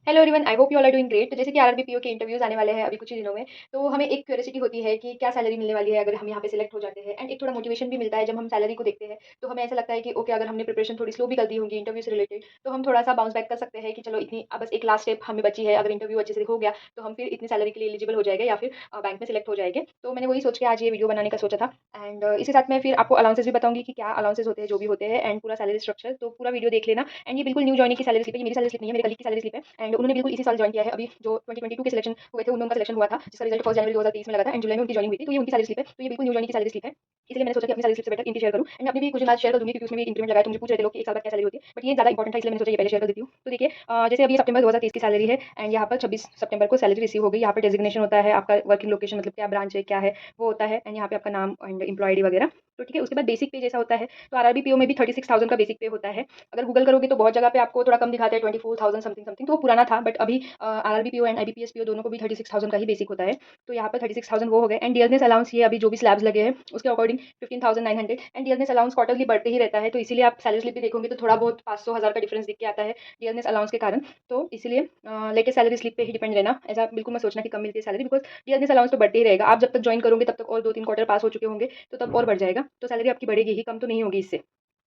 Hello everyone, I hope you all are doing great. तो जैसे कि आरआरबी पीओ के इंटरव्यूज आने वाले हैं अभी कुछ ही दिनों में, तो हमें एक क्यूरियोसिटी होती है कि क्या सैलरी मिलने वाली है अगर हम यहाँ पे सिलेक्ट हो जाते हैं, एंड एक थोड़ा मोटिवेशन भी मिलता है जब हम सैलरी को देखते हैं। तो हमें ऐसा लगता है कि ओके, अगर हमने प्रिपरेशन थोड़ी स्लो भी कर दी होगी इंटरव्यू से रिलेटेड, तो हम थोड़ा सा बाउंस बैक कर सकते हैं कि चलो इतनी बस एक लास्ट स्टेप हमें बची है। अगर इंटरव्यू अच्छे से हो गया तो हम फिर इतनी सैलरी के लिए एलिजिबल हो जाएगा या फिर बैंक में सिलेक्ट हो जाएंगे। तो मैंने वही सोच के आज ये वीडियो बनाने का सोचा था। एंड इसी साथ मैं फिर आपको अलाउंसेस भी बताऊंगी कि क्या अलाउंसेस होते हैं जो भी होते हैं, एंड पूरा सैलरी स्ट्रक्चर। तो पूरा वीडियो देख लेना। एंड ये बिल्कुल न्यू ज्वाइनिंग की सैलरी स्लिप है, ये मेरी सैलरी स्लिप नहीं है, मेरे कलीग की सैलरी स्लिप है। एंड उन्होंने बिल्कुल इसी साल ज्वाइन किया है। अभी जो 2022 के सिलेक्शन हुए थे उनमें उनका सिलेक्शन हुआ था, जिसका रिजल्ट 1 जनवरी 2023 में लगा था, एंड जुलाई में उनकी ज्वाइनिंग हुई थी। तो ये उनकी सैलरी स्लिप है, तो ये बिल्कुल न्यू ज्वाइनिंग की सैलरी स्लिप है। इसलिए मैंने सोचा कि अपनी सैलरी स्लिप से बेटर इनकी शेयर करूं, एंड मैं अपनी भी कुछ दिन बाद शेयर कर दूंगी क्योंकि उसमें भी इंक्रीमेंट लगा है। तो मुझे पूछ रहे थे लोग कि एक साल बाद क्या सैलरी होती है, बट ये ज़्यादा इंपॉर्टेंट था इसलिए मैंने सोचा ये पहले शेयर कर देती हूँ। तो देखिए, जैसे अभी सितंबर 2023 की सैलरी है, एंड यहाँ पर 26 सितंबर को सैलरी रिसीव हो गई। यहाँ पर डेजिग्नेशन होता है आपका, वर्किंग लोकेशन मतलब क्या ब्रांच है क्या है वो होता है, एंड यहाँ पे आपका नाम एंड एम्प्लॉय आईडी वगैरह। तो ठीक है, उसके बाद बेसिक पे जैसा होता है, तो आरआरबी पीओ में भी 36,000 का बेसिक पे होता है। अगर गूगल करोगे तो बहुत जगह पे आपको थोड़ा कम दिखाता है, 24,000 समथिंग समथिंग, तो वो पुराना था। बट अभी RRB PO and IBPS PO दोनों को भी 36,000 का ही बेसिक होता है। तो यहाँ पर 36,000 वो हो गए। एंड डियरनेस अलाउंस ये अभी जो भी स्लैब्स लगे हैं उसके according 15,900। And dearness allowance quarterly बढ़ते ही रहता है, तो इसीलिए आप सैलरी स्लिप भी देखोगे तो थोड़ा बहुत 500 हज़ार का डिफरेंस दिख के आता है डियरनेस अलाउंस के कारण। तो इसलिए लेटेस्ट सैलरी स्लिप पे ही डिपेंड रहना, ऐसा बिल्कुल मत सोचना कि कम मिलती है सैलरी, बिकॉज डियरनेस अलाउंस तो बढ़ते ही रहेगा। आप जब तक ज्वाइन करोगे तब तक और 2-3 क्वार्टर पास हो चुके होंगे, तो तब और बढ़ जाएगा, तो सैलरी आपकी बढ़ेगी ही, कम तो नहीं होगी इससे।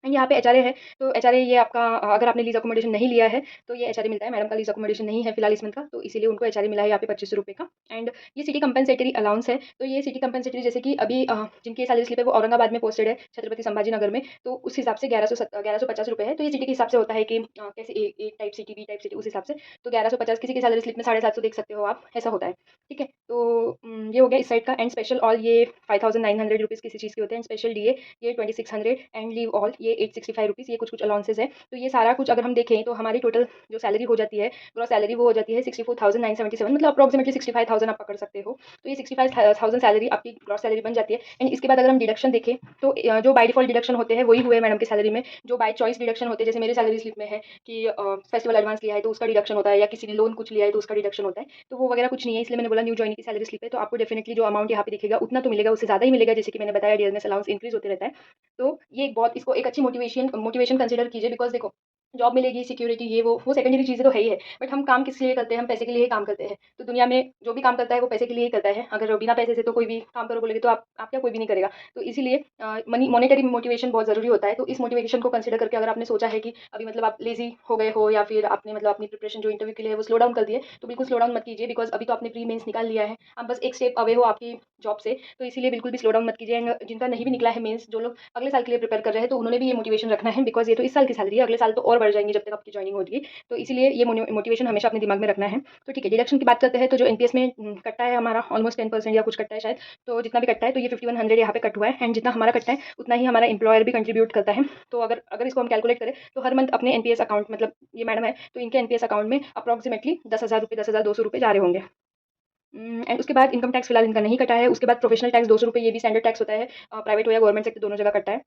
एंड यहाँ पे एचआरए है, तो एचआरए ये आपका अगर आपने लीज अकोमोडेशन नहीं लिया है तो ये एचआरए मिलता है। मैडम का लीज अकोमोडेशन नहीं है फिलहाल इस मंथ का, तो इसीलिए उनको एचआरए मिला है यहाँ पे 2500 रुपये का। एंड ये सिटी कंपनसेटरी अलाउंस है। तो ये सिटी कंपनसेटरी जैसे कि अभी जिनकी सैलरी स्लिप है वो औरंगाबाद में पोस्टेड है, छत्रपति संभाजी नगर में, तो उस हिसाब से 1150 रुपये है। तो ये सिटी के हिसाब से होता है कि कैसे A type city, B type city, उस हिसाब से। तो 1150 किसी की सैलरी स्लिप में 750 देख सकते हो आप, ऐसा होता है। ठीक है, तो ये हो गया इस साइड का। एंड स्पेशल ऑल ये 5,900 रुपीज़ किसी चीज़ के होते हैं। स्पेशल डीए ये 2600, एंड लीव ऑल ये 865 रुपीज़, ये कुछ कुछ अलाउंसेस है। तो ये सारा कुछ अगर हम देखें तो हमारी टोटल जो सैलरी हो जाती है, ग्रॉस सैलरी वो हो जाती है 64,977, मतलब अप्रॉक्सीमेटली 65,000 आप पकड़ सकते हो। तो ये 65,000 सैलरी आपकी ग्रॉस सैलरी बन जाती है। एंड इसके बाद अगर हम डिडक्शन देखें तो जो बाय डिफॉल्ट डिडक्शन होते हैं वही हुए मैडम की सैलरी में। जो बाय चॉइस डिडक्शन होते हैं, जैसे मेरे सैलरी स्लिप में है कि फेस्टिवल एडवांस लिया है तो उसका डिडक्शन होता है, या किसी ने लोन कुछ लिया है तो उसका डिडक्शन होता है, तो वो वगैरह कुछ नहीं है। इसलिए मैंने बोला न्यू ज्वाइन की सैलरी स्लिप है, तो आपको डेफिनेटली जो अमाउंट यहाँ पे दिखेगा उतना तो मिलेगा, उससे ज़्यादा ही मिलेगा। जैसे कि मैंने बताया डियरनेस अलाउंस इंक्रीज होते रहता है। तो ये एक बहुत, इसको एक अच्छी मोटिवेशन मोटिवेशन कंसिडर कीजिए, बिकॉज देखो, जॉब मिलेगी, सिक्योरिटी, ये वो सेकेंडरी चीज़ें तो है ही है, बट हम काम किस लिए करते हैं? हम पैसे के लिए ही काम करते हैं। तो दुनिया में जो भी काम करता है वो पैसे के लिए ही करता है। अगर बिना पैसे से तो कोई भी काम करो बोलेगे तो आप क्या, कोई भी नहीं करेगा। तो इसीलिए मनी मॉनेटरी मोटिवेशन बहुत ज़रूरी होता है। तो इस मोटिवेशन को कंसिडर करके अगर आपने सोचा है कि अभी मतलब आप लेजी हो गए हो, या फिर आपने मतलब अपनी प्रिपरेशन जो इंटरव्यू के लिए है वो स्लो डाउन कर दिए, तो बिल्कुल स्लो डाउन मत कीजिए, बिकॉज अभी तो आपने प्री मेंस निकाल लिया है, आप बस एक स्टेप अवे हो आपकी जॉब से। तो इसीलिए बिल्कुल भी स्लो डाउन मत कीजिए। एंड जिनका नहीं भी निकला है मेंस, जो लोग अगले साल के लिए प्रिपेयर कर रहे हैं, तो उन्होंने भी ये मोटिवेशन रखना है, बिकॉज ये तो इस साल की सैलरी है, अगले साल तो और बढ़ जाएंगी जब तक आपकी ज्वाइनिंग होगी। तो इसीलिए ये मोटिवेशन हमेशा अपने दिमाग में रखना है। तो ठीक है, डिडक्शन की बात करते हैं। तो जो एनपीएस में कट्टा है हमारा ऑलमोस्ट 10% या कुछ कट्टा है शायद, तो जितना भी कट्टा है तो ये 5100 यहाँ पे कट हुआ है। एंड जितना हमारा कट्टा है उतना ही हमारा एम्प्लॉयर भी कंट्रीब्यूट करता है। तो अगर अगर इसको हम कैलकुलेट करें तो हर मंथ अपने एनपीएस अकाउंट, मतलब ये मैडम है तो इनके एनपीएस अकाउंट में अप्रॉक्सीमेटली 10,000 रुपये, 10,200 रुपये जा रहे होंगे। एंड उसके बाद इनकम टैक्स फिलहाल इनका नहीं कटा है। उसके बाद प्रोफेशनल टैक्स 200 रुपये, ये भी स्टैंडर्ड टैक्स होता है, प्राइवेट हो या गवर्नमेंट सेक्टर दोनों जगह कटा है,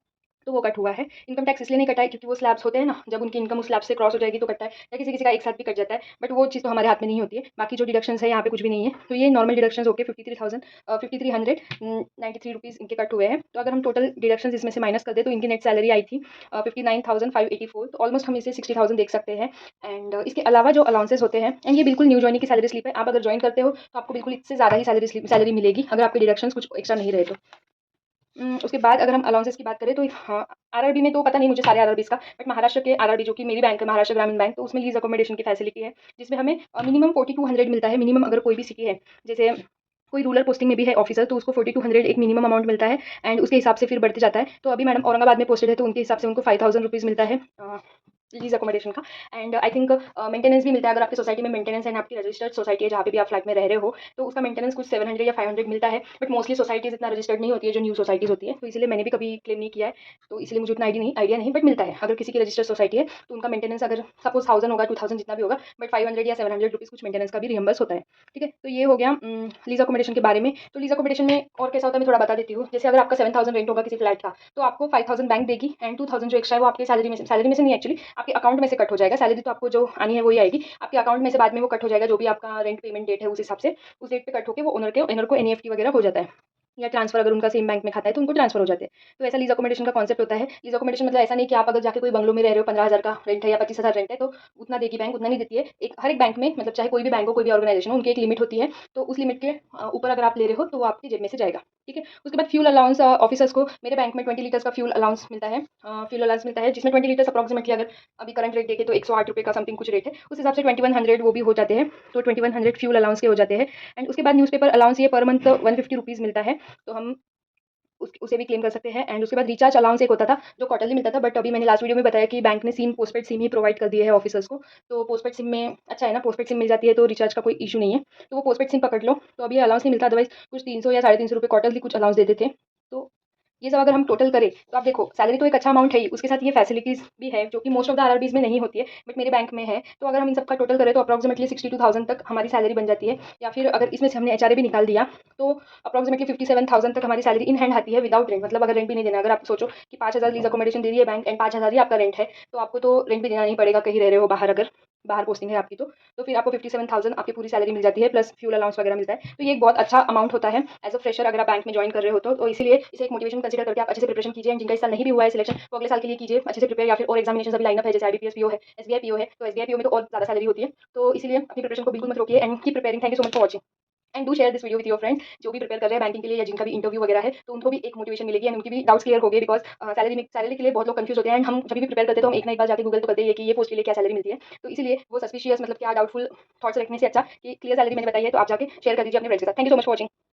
तो वो कट हुआ है। इनकम टैक्स इसलिए नहीं कटा है क्योंकि वो स्लैब्स होते हैं ना, जब उनकी इनकम उस स्लैब से क्रॉस हो जाएगी तो कटता है, या किसी किसी का एक साथ भी कट जाता है, बट वो चीज़ तो हमारे हाथ में नहीं होती है। बाकी जो डिडक्शंस है यहाँ पे कुछ भी नहीं है। तो ये नॉर्मल डिडक्शंस होकर 53,993 रुपीज़ इनके कट हुए हैं। तो अगर हम टोटल डिडक्शंस इसमें से माइनस कर दे तो इनकी नेट सैलरी आई थी 59,584, तो ऑलमोस्ट हम इसे 60,000 देख सकते हैं। एंड इसके अलावा जो अलाउंसेस होते हैं, एंड ये बिल्कुल न्यू ज्वाइनिंग की सैलरी स्लिप है, आप अगर ज्वाइन करते हो तो आपको बिल्कुल इससे ज़्यादा ही सैलरी मिलेगी अगर आपके डिडक्शंस कुछ एक्स्ट्रा नहीं रहे तो। उसके बाद अगर हम अलाउंसेस की बात करें तो हाँ, आरआरबी में तो पता नहीं मुझे सारे आरआरबीज़ का, बट महाराष्ट्र के आरआरबी जो कि मेरी बैंक है, महाराष्ट्र ग्रामीण बैंक, तो उसमें लीज अकोमोडेशन की फैसिलिटी है, जिसमें हमें मिनिमम 4200 मिलता है। मिनिमम अगर कोई भी सिटी है, जैसे कोई रूरल पोस्टिंग में भी है ऑफिसर, तो उसको 4200 एक मिनिमम अमाउंट मिलता है। एंड उसके हिसाब से फिर बढ़ते जाता है। तो अभी मैडम औरंगाबाद में पोस्टेड है तो उनके हिसाब से उनको 5,000 रुपीज़ मिलता है लीज अकोमोडेशन का। एंड आई थिंक मेंटेनेंस भी मिलता है। अगर आपकी सोसाइटी में मेंटेनेंस है, आपकी रजिस्टर्ड सोसाइटी है जहाँ पे भी आप फ्लैट में रह रहे हो, तो उसका मेंटेनेंस कुछ 700 या 500 मिलता है। बट मोस्टली सोसाइटीज़ इतना रजिस्टर्ड नहीं होती है जो न्यू सोसाइटीज़ होती है, तो इसलिए मैंने भी कभी क्लेम नहीं किया है, तो इसलिए मुझे उतना आइडिया नहीं, बट मिलता है। अगर किसी की रजिस्टर्ड सोसाइटी है तो उनका मेंटेनेंस अगर सपोज 1000 होगा, 2000 जितना भी होगा, बट 500 या 700 रुपीज़ कुछ मेंटेनेंस का भी रियम्बर्स होता है। ठीक है, तो ये हो गया लीज अकोमोडेशन के बारे में। तो लीज अकोमोडेशन में और कैसा होता है मैं थोड़ा बता देती हूँ। जैसे अगर आपका 7,000 रेंट होगा किसी फ्लैट का, तो आपको 5,000 बैंक देगी, एंड 2,000 जो एक्स्ट्रा है वो आपकी सैलरी में से नहीं, एक्चुअली आपके अकाउंट में से कट हो जाएगा। सैलरी तो आपको जो आनी है वही आएगी, आपके अकाउंट में से बाद में वो कट हो जाएगा, जो भी आपका रेंट पेमेंट डेट है उस हिसाब से, उस डेट पे कट होकर वो ओनर को एनईएफटी वगैरह हो जाता है। या ट्रांसफ़र अगर उनका सेम बैंक में खाता है तो उनको ट्रांसफ़र हो जाते हैं। तो ऐसा लीज़ अकोमोडेशन का कॉन्सेप्ट होता है। लीज़ अकोमोडेशन मतलब ऐसा नहीं कि आप अगर जाके कोई बंगलो में रह रहे हो 15,000 का रेंट है या 25,000 रेंट है तो उतना देगी बैंक, उतना नहीं देती है। एक हर एक बैंक में मतलब चाहे कोई भी बैंक हो, कोई भी ऑर्गनाइज़ेशन हो, उनकी एक लिमिट होती है। तो उस लिमिट के ऊपर अगर आप ले रहे हो तो वो आपकी जेब में से जाएगा, ठीक है? उसके बाद फ्यूल अलाउंस ऑफ़िसर्स को मेरे बैंक में 20 लीटर्स का फ्यूल अलाउंस मिलता है। फ्यूल अलाउंस मिलता है जिसमें 20 लीटर्स अप्रॉक्सिमेटली अगर अभी करंट रेट देखें तो ₹108 का समथिंग कुछ रेट है। उस हिसाब से 2100 वो भी हो जाते हैं। तो 2100 फ्यूल अलाउंस के हो जाते हैं। एंड उसके बाद न्यूज़पेपर अलाउंस ये पर मंथ ₹150 मिलता है। तो हम उसे भी क्लेम कर सकते हैं। एंड उसके बाद रिचार्ज अलाउंस एक होता था जो क्वार्टरली मिलता था, बट अभी मैंने लास्ट वीडियो में बताया कि बैंक ने सिम पोस्टपेड सिम ही प्रोवाइड कर दिए है ऑफिसर्स को। तो पोस्टपेड सिम में अच्छा है ना, पोस्टपेड सिम मिल जाती है तो रिचार्ज का कोई इशू नहीं है। तो वो पोस्टपेड सिम पकड़ लो तो अभी अलाउंस नहीं मिलता, अदरवाइज कुछ 300 या ₹350 क्वार्टरली कुछ अलाउंस देते थे। तो ये सब अगर हम टोटल करें तो आप देखो सैलरी तो एक अच्छा अमाउंट है ही, उसके साथ ये फैसिलिटीज़ भी है जो कि मोस्ट ऑफ द आरआरबीज़ में नहीं होती है, बट मेरे बैंक में है। तो अगर हम इन सब का टोटल करें तो अप्रॉक्सिमेटली 62,000 तक हमारी सैलरी बन जाती है, या फिर अगर इसमें से हमने एचआरए भी निकाल दिया तो अप्रॉक्सिमेटली 57,000 तक हमारी सैलरी इन हैंड आती है विदाउट रेंट। मतलब अगर रेंट भी नहीं देना, अगर आप सोचो कि 5,000 लीज अकोमोडेशन दे रही है बैंक एंड 5,000 ही आपका रेंट है, तो आपको तो रेंट भी देना नहीं पड़ेगा, कहीं रह रहे हो बाहर, अगर बाहर पोस्टिंग है आपकी तो फिर आपको 57,000 आपकी पूरी सैलरी मिल जाती है, प्लस फ्यूल अलाउंस वगैरह मिलता है। तो ये एक बहुत अच्छा अमाउंट होता है एज अ फ्रेशर अगर आप बैंक में ज्वाइन कर रहे हो तो इसीलिए इसे एक मोटिवेशन कंसीडर करके आप अच्छे से प्रिपरेशन कीजिए। एंड जिनका इस साल नहीं भी हुआ है सिलेक्शन वो अगले साल के लिए कीजिए अच्छे से प्रिपेयर, या फिर और एग्जामिनेशन अभी लाइनअप है जैसे आईबीपीएस पीओ है, एसबीआई पीओ है, तो एसबीआई पीओ में तो और ज़्यादा सैलरी होती है। तो इसीलिए अपनी प्रिपरेशन को बिल्कुल मत रोकिए and keep preparing. Thank you so much for watching and do share this video with your friends जो भी प्रिपेयर कर रहे हैं बैंकिंग के लिए या जिनका भी इंटरव्यू वगैरह है, तो उनको भी एक मोटिवेशन मिलेगी एंड उनकी भी डाउट्स क्लियर हो गए। बिकॉज सैलरी के लिए बहुत लोग कंफ्यूज होते हैं एंड हम जब भी प्रिपेयर करते हैं तो हम एक ना एक बार जाके गूगल तो करते हैं कि ये पोस्ट के लिए क्या सैलरी मिलती है। तो इसीलिए वो सस्पिशियस मतलब क्या डाउटफुल थॉट्स रखने से अच्छा कि क्लियर सैलरी मैंने बताई है तो आप जाके शेयर कर दीजिए अपने फ्रेंड्स के साथ। Thank you so much for watching.